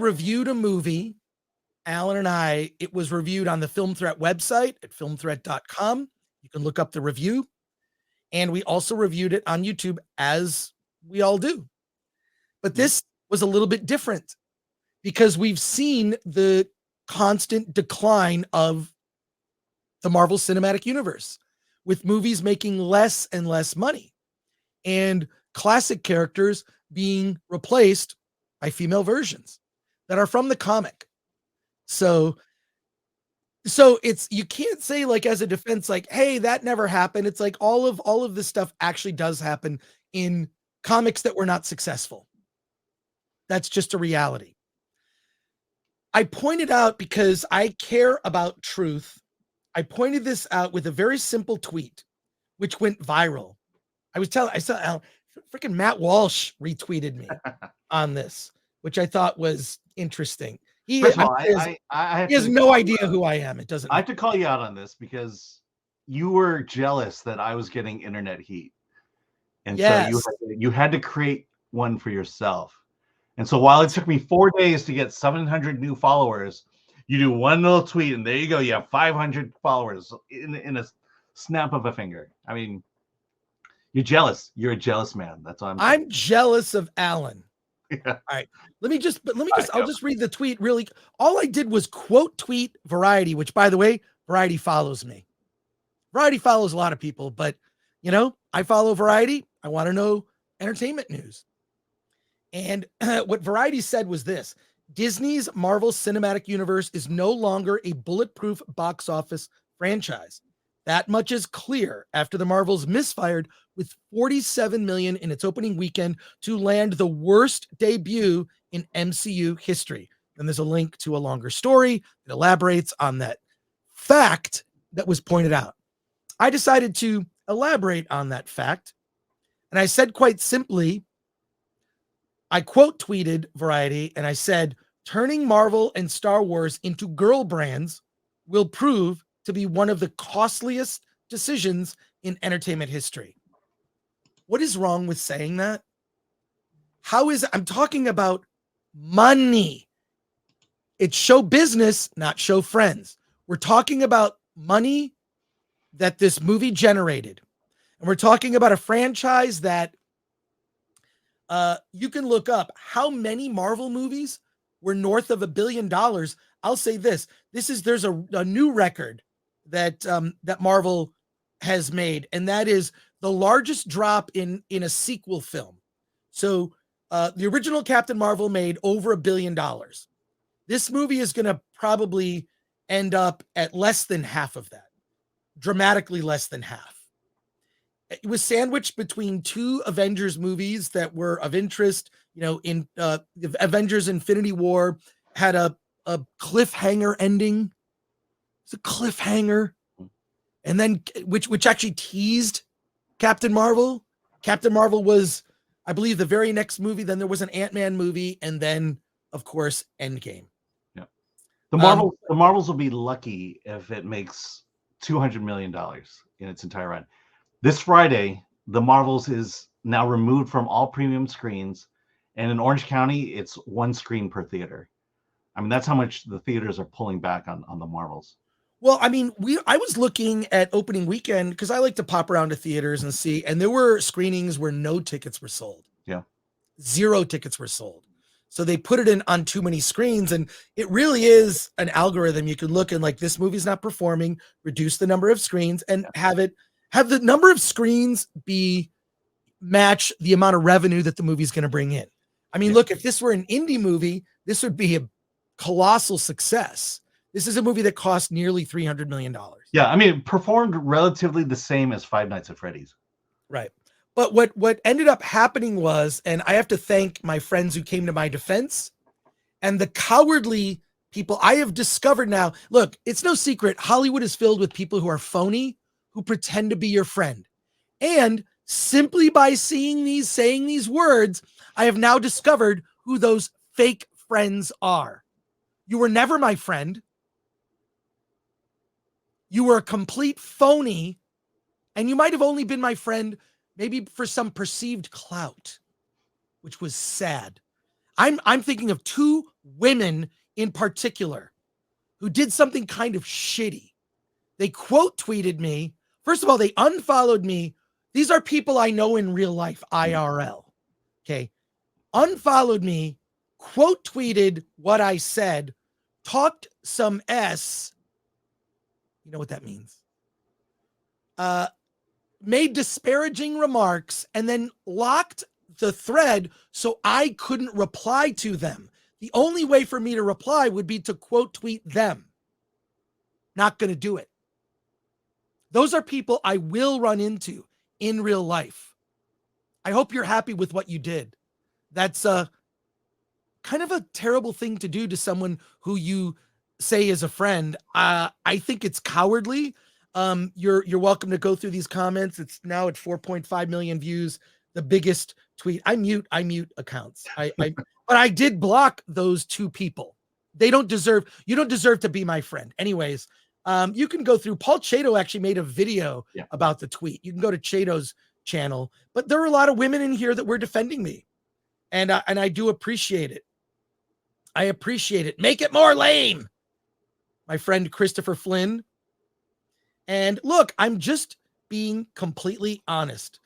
reviewed a movie, Alan and I. It was reviewed on the Film Threat website at filmthreat.com. You can look up the review. And we also reviewed it on YouTube, as we all do. But this was a little bit different because we've seen the constant decline of the Marvel Cinematic Universe, with movies making less and less money and classic characters being replaced by female versions that are from the comic. So it's, you can't say like as a defense, like, hey, that never happened. It's like all of this stuff actually does happen in comics that were not successful. That's just a reality. I pointed out because I care about truth. I pointed this out with a very simple tweet, which went viral. I saw freaking Matt Walsh retweeted me on this, which I thought was interesting. He First of all, he has no idea who I am. It doesn't. I have to call you out on this because you were jealous that I was getting internet heat, and so you had to create one for yourself. And so while it took me 4 days to get 700 new followers, you do one little tweet, and there you go. You have 500 followers in a snap of a finger. I mean, you're jealous. You're a jealous man. That's all I'm jealous of Alan. Yeah. All right. I'll just read the tweet really. All I did was quote tweet Variety, which, by the way, Variety follows me. Variety follows a lot of people, but I follow Variety. I want to know entertainment news. And what Variety said was this: Disney's Marvel Cinematic Universe is no longer a bulletproof box office franchise. That much is clear after the Marvels misfired with $47 million in its opening weekend to land the worst debut in MCU history. And there's a link to a longer story that elaborates on that fact that was pointed out. I decided to elaborate on that fact. And I said quite simply, I quote tweeted Variety and I said, turning Marvel and Star Wars into girl brands will prove to be one of the costliest decisions in entertainment history. What is wrong with saying that? I'm talking about money. It's show business, not show friends. We're talking about money that this movie generated. And we're talking about a franchise that you can look up how many Marvel movies were north of $1 billion. I'll say this. There's a new record that Marvel has made, and that is the largest drop in a sequel film. So the original Captain Marvel made over $1 billion. This movie is going to probably end up at less than half of that, dramatically less than half. It was sandwiched between two Avengers movies that were of interest. In Avengers Infinity War had a cliffhanger ending. It's a cliffhanger. And then which actually teased Captain Marvel. Captain Marvel was, I believe, the very next movie. Then there was an Ant-Man movie, and then, of course, Endgame. Yeah. The Marvels will be lucky if it makes $200 million in its entire run. This Friday, the Marvels is now removed from all premium screens, and in Orange County, it's one screen per theater. I mean, that's how much the theaters are pulling back on the Marvels. Well, I mean, I was looking at opening weekend because I like to pop around to theaters and see, and there were screenings where no tickets were sold. Yeah. 0 tickets were sold. So they put it on too many screens, and it really is an algorithm. You could look and like, this movie's not performing, reduce the number of screens, and have the number of screens match the amount of revenue that the movie's going to bring in. I mean, look, if this were an indie movie, this would be a colossal success. This is a movie that cost nearly $300 million. Yeah, I mean, it performed relatively the same as Five Nights at Freddy's. Right. But what ended up happening was, and I have to thank my friends who came to my defense, and the cowardly people I have discovered now. Look, it's no secret. Hollywood is filled with people who are phony, who pretend to be your friend. And simply by saying these words, I have now discovered who those fake friends are. You were never my friend. You were a complete phony, and you might have only been my friend maybe for some perceived clout, which was sad. I'm thinking of two women in particular who did something kind of shitty. They quote tweeted me. First of all, they unfollowed me. These are people I know in real life, IRL. Okay. Unfollowed me, quote tweeted what I said, talked some S. You know what that means? Made disparaging remarks and then locked the thread so I couldn't reply to them. The only way for me to reply would be to quote tweet them. Not going to do it. Those are people I will run into in real life. I hope you're happy with what you did. That's kind of a terrible thing to do to someone who you say is a friend. I think it's cowardly. You're welcome to go through these comments. It's now at 4.5 million views. The biggest tweet. I mute accounts. But I did block those two people. You don't deserve to be my friend. Anyways, you can go through. Paul Chato actually made a video about the tweet. You can go to Chato's channel, but there were a lot of women in here that were defending me. And I do appreciate it. I appreciate it. Make it more lame. My friend Christopher Flynn. And look, I'm just being completely honest.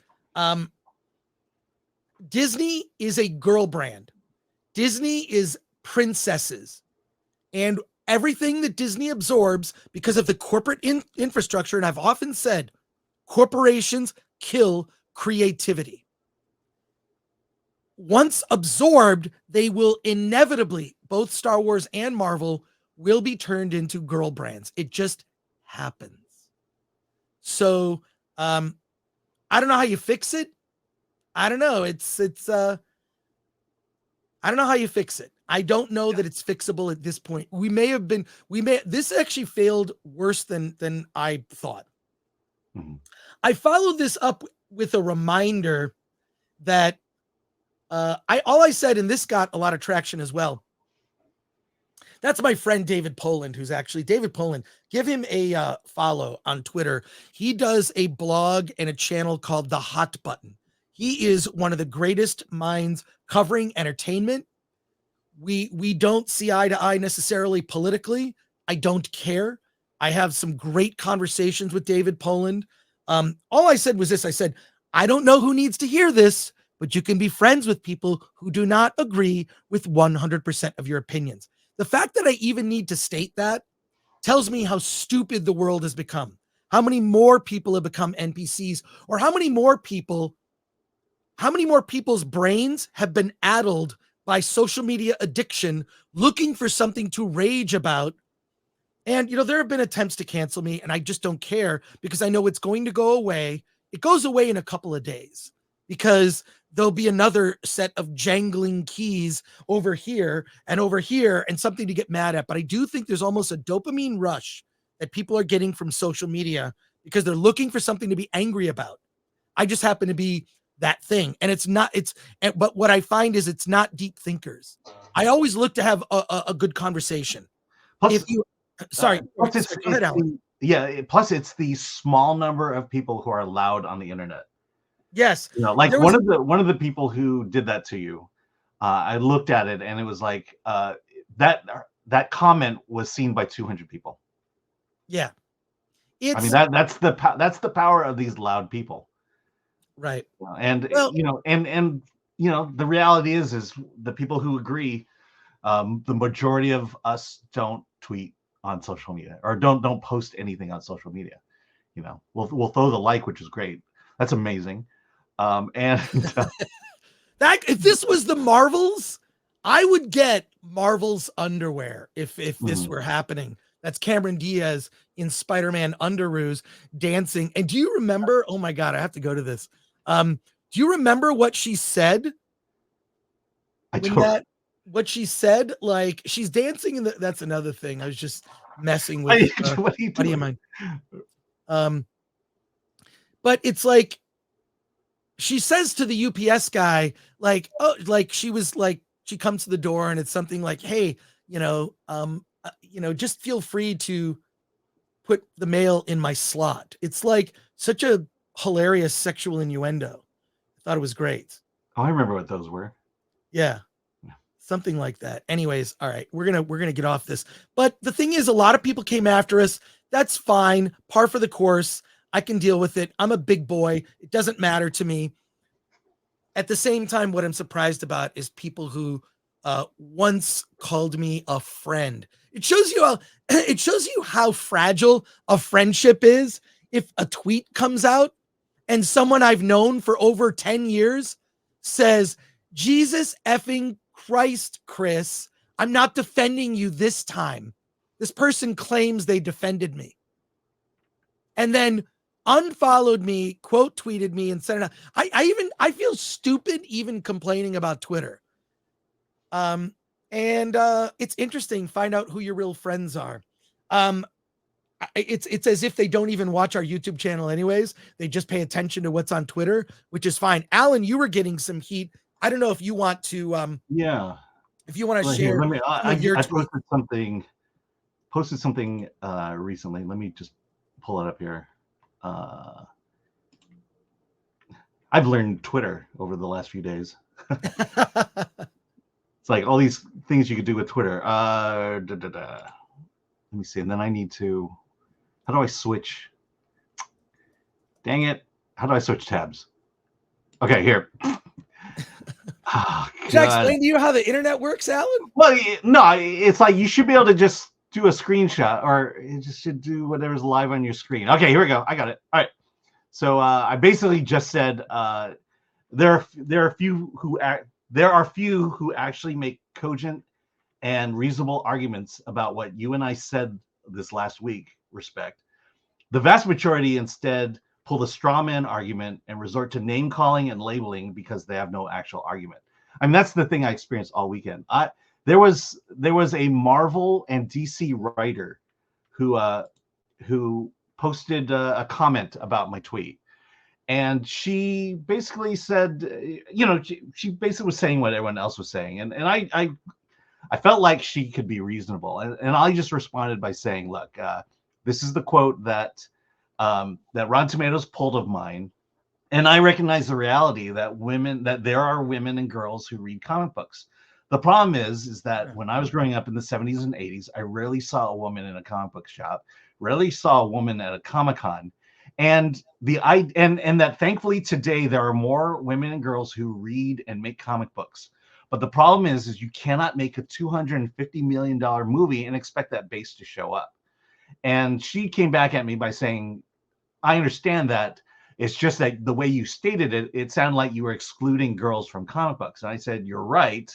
Disney is a girl brand. Disney is princesses. And everything that Disney absorbs because of the corporate infrastructure, and I've often said, corporations kill creativity. Once absorbed, they will inevitably, both Star Wars and Marvel, will be turned into girl brands. It just happens. So, I don't know how you fix it. I don't know. I don't know how you fix it. I don't know that it's fixable at this point. This actually failed worse than I thought. Mm-hmm. I followed this up with a reminder that all I said, and this got a lot of traction as well. That's my friend David Poland, who's actually David Poland. Give him a follow on Twitter. He does a blog and a channel called The Hot Button. He is one of the greatest minds covering entertainment. We don't see eye to eye necessarily politically. I don't care. I have some great conversations with David Poland. All I said was this. I said, I don't know who needs to hear this, but you can be friends with people who do not agree with 100% of your opinions. The fact that I even need to state that tells me how stupid the world has become. How many more people have become NPCs, or how many more people's brains have been addled by social media addiction, looking for something to rage about. And, there have been attempts to cancel me, and I just don't care because I know it's going to go away. It goes away in a couple of days because there'll be another set of jangling keys over here and something to get mad at. But I do think there's almost a dopamine rush that people are getting from social media because they're looking for something to be angry about. I just happen to be that thing. And but what I find is it's not deep thinkers. I always look to have a good conversation. Plus, go ahead, Alan. Plus it's the small number of people who are loud on the internet. Yes. Like one of the people who did that to you, I looked at it and it was like that comment was seen by 200 people. Yeah. That's the power of these loud people. Right. And the reality is the people who agree, the majority of us don't tweet on social media or don't post anything on social media. We'll throw the like, which is great. That's amazing. That if this was the Marvels, I would get Marvel's underwear if this were happening. That's Cameron Diaz in Spider-Man underoos dancing. And do you remember? Oh my God, I have to go to this. Do you remember what she said? What she said, like she's dancing that's another thing. I was just messing with what are you doing? Buddy of mine. But it's like she says to the UPS guy, like, oh, like she comes to the door and it's something like, hey, just feel free to put the mail in my slot. It's like such a hilarious sexual innuendo. I thought it was great. Oh, I remember what those were. Yeah. Something like that. Anyways, all right, we're gonna get off this. But the thing is, a lot of people came after us. That's fine, par for the course. I can deal with it. I'm a big boy. It doesn't matter to me. At the same time, what I'm surprised about is people who once called me a friend. It shows you how fragile a friendship is. If a tweet comes out and someone I've known for over 10 years says, Jesus effing Christ, Chris, I'm not defending you this time. This person claims they defended me. And then unfollowed me, quote tweeted me, and sent it out. I feel stupid even complaining about Twitter. And it's interesting, find out who your real friends are. It's as if they don't even watch our YouTube channel anyways. They just pay attention to what's on Twitter, which is fine. Alan, you were getting some heat. I don't know if you want to if you want to share. Here, I posted something recently. Let me just pull it up here. I've learned Twitter over the last few days. It's like all these things you could do with Twitter. Let me see. And then I need to, how do I switch? Dang it. How do I switch tabs? Okay, here. Oh, should I explain to you how the internet works, Alan? Well, no, it's like you should be able to just do a screenshot, or you just should do whatever's live on your screen. Okay, here we go. I got it. All right. So I basically just said there are few who actually make cogent and reasonable arguments about what you and I said this last week. Respect. The vast majority instead pull the straw man argument and resort to name calling and labeling because they have no actual argument. I mean, that's the thing I experienced all weekend. There was a Marvel and DC writer who posted a comment about my tweet, and she basically said, she basically was saying what everyone else was saying, and I felt like she could be reasonable, and I just responded by saying, look, this is the quote that Rotten Tomatoes pulled of mine. And I recognize the reality that there are women and girls who read comic books. The problem is that when I was growing up in the 70s and 80s, I rarely saw a woman in a comic book shop, rarely saw a woman at a Comic-Con. And that thankfully today there are more women and girls who read and make comic books. But the problem is you cannot make a $250 million movie and expect that base to show up. And she came back at me by saying, I understand that. It's just that the way you stated it, it sounded like you were excluding girls from comic books. And I said, you're right.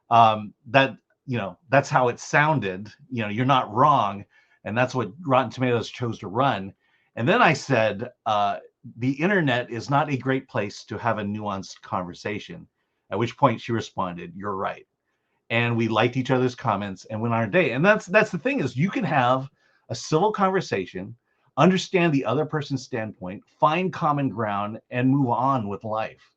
That's how it sounded. You're not wrong. And that's what Rotten Tomatoes chose to run. And then I said, the internet is not a great place to have a nuanced conversation. At which point she responded, you're right. And we liked each other's comments and went on our day. And that's the thing is you can have a civil conversation, understand the other person's standpoint, find common ground, and move on with life.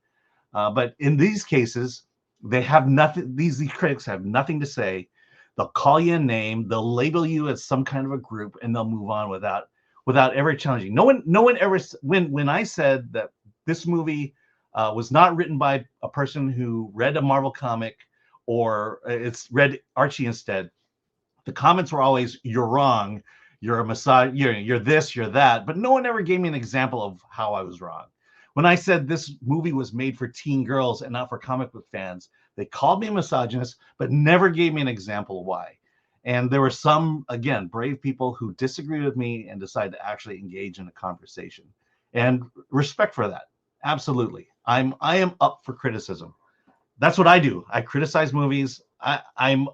But in these cases, they have nothing. These critics have nothing to say. They'll call you a name. They'll label you as some kind of a group, and they'll move on without ever challenging. No one ever. When I said that this movie was not written by a person who read a Marvel comic or it's read Archie instead, the comments were always, "You're wrong. You're a misogynist, you're this, you're that," but no one ever gave me an example of how I was wrong. When I said this movie was made for teen girls and not for comic book fans, they called me a misogynist, but never gave me an example of why. And there were some, again, brave people who disagreed with me and decided to actually engage in a conversation. And respect for that. Absolutely. I am up for criticism. That's what I do. I criticize movies. I'm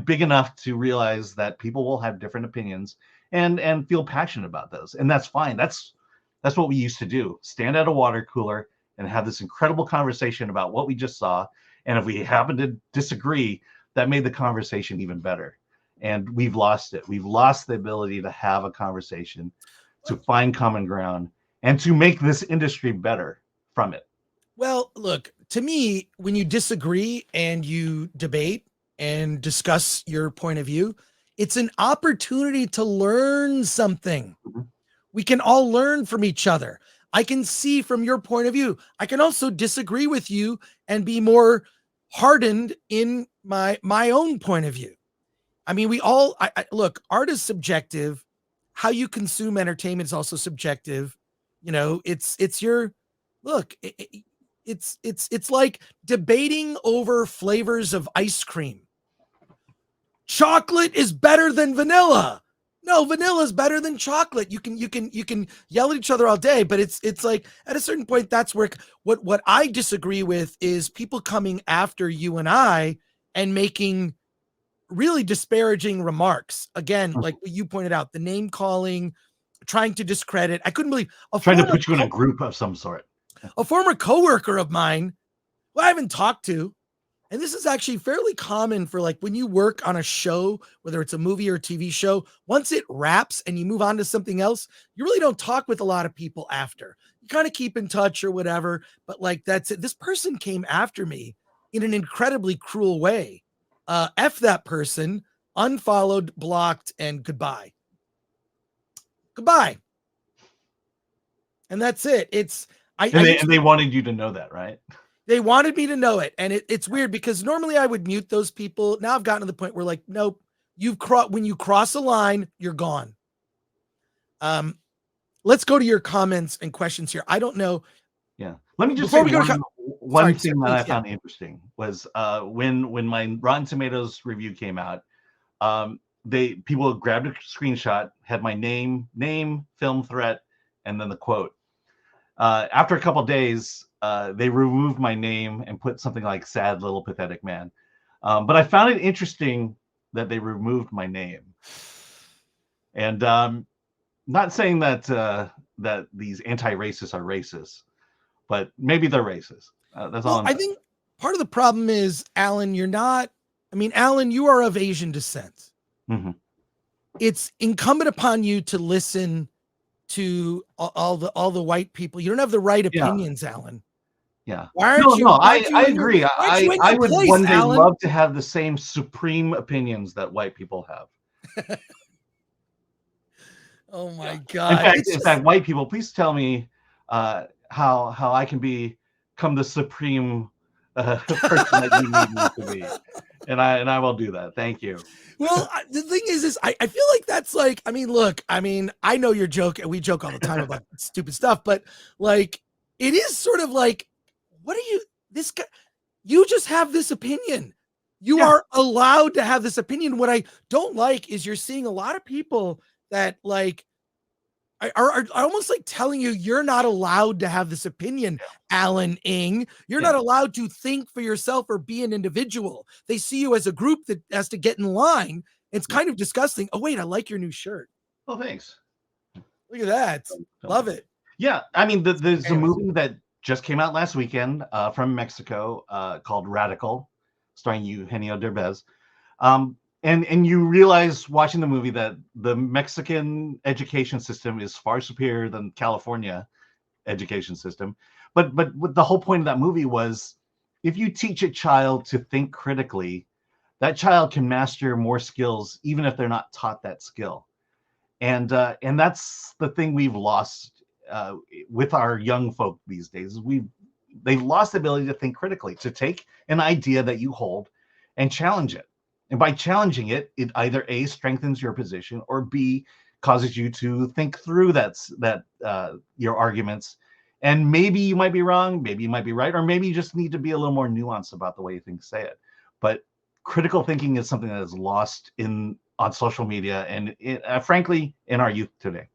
big enough to realize that people will have different opinions and feel passionate about those. And that's fine. That's what we used to do. Stand at a water cooler and have this incredible conversation about what we just saw. And if we happen to disagree, that made the conversation even better. And we've lost it. We've lost the ability to have a conversation, to find common ground, and to make this industry better from it. Well, look, to me, when you disagree and you debate and discuss your point of view, it's an opportunity to learn something. Mm-hmm. We can all learn from each other. I can see from your point of view. I can also disagree with you and be more hardened in my own point of view. I mean, we all look, art is subjective. How you consume entertainment is also subjective. You know, it's your look. It's like debating over flavors of ice cream. Chocolate is better than vanilla. No, vanilla is better than chocolate. You can yell at each other all day, but it's like at a certain point, that's where what I disagree with is people coming after you and I and making really disparaging remarks. Again, like what you pointed out, the name calling, trying to discredit. I couldn't believe trying to put you in a group of some sort. A former coworker of mine, who I haven't talked to, and this is actually fairly common for like when you work on a show, whether it's a movie or a TV show, once it wraps and you move on to something else, you really don't talk with a lot of people after. You kind of keep in touch or whatever, but like that's it. This person came after me in an incredibly cruel way. F that person, unfollowed, blocked, and goodbye. Goodbye. And that's it. And they wanted you to know that, right? They wanted me to know it. And it's weird because normally I would mute those people. Now I've gotten to the point where like, nope, when you cross a line, you're gone. Let's go to your comments and questions here. I don't know. Yeah. Let me just say one thing that I found interesting was when my Rotten Tomatoes review came out, people grabbed a screenshot, had my name, film threat, and then the quote. After a couple of days, they removed my name and put something like "sad little pathetic man." But I found it interesting that they removed my name. And not saying that that these anti-racists are racist, but maybe they're racist. That's all. I think part of the problem is, Alan, you're not. I mean, Alan, you are of Asian descent. Mm-hmm. It's incumbent upon you to listen to all the white people. You don't have the right opinions, Alan. Yeah. Why aren't you? I agree. I would one day Alan? love to have the same supreme opinions that white people have. Oh my God. In fact, white people, please tell me how I can become the supreme person that you need me to be. And I will do that. Thank you. Well, the thing is I feel like that's like, I mean, look, I mean, I know you're joking. We joke all the time about stupid stuff, but like, it is sort of like, what are you, this guy, you just have this opinion. You are allowed to have this opinion. What I don't like is you're seeing a lot of people that like are almost like telling you you're not allowed to have this opinion, Alan Ng. You're not allowed to think for yourself or be an individual. They see you as a group that has to get in line. It's kind of disgusting. Oh, wait, I like your new shirt. Oh, thanks. Look at that. Love it. Yeah. I mean, there's a movie that just came out last weekend from Mexico called Radical, starring Eugenio Derbez. And you realize watching the movie that the Mexican education system is far superior than California education system. But the whole point of that movie was if you teach a child to think critically, that child can master more skills even if they're not taught that skill. And that's the thing we've lost with our young folk these days. They've lost the ability to think critically, to take an idea that you hold and challenge it. And by challenging it, it either A, strengthens your position, or B, causes you to think through your arguments. And maybe you might be wrong, maybe you might be right, or maybe you just need to be a little more nuanced about the way you say it. But critical thinking is something that is lost on social media and frankly, in our youth today.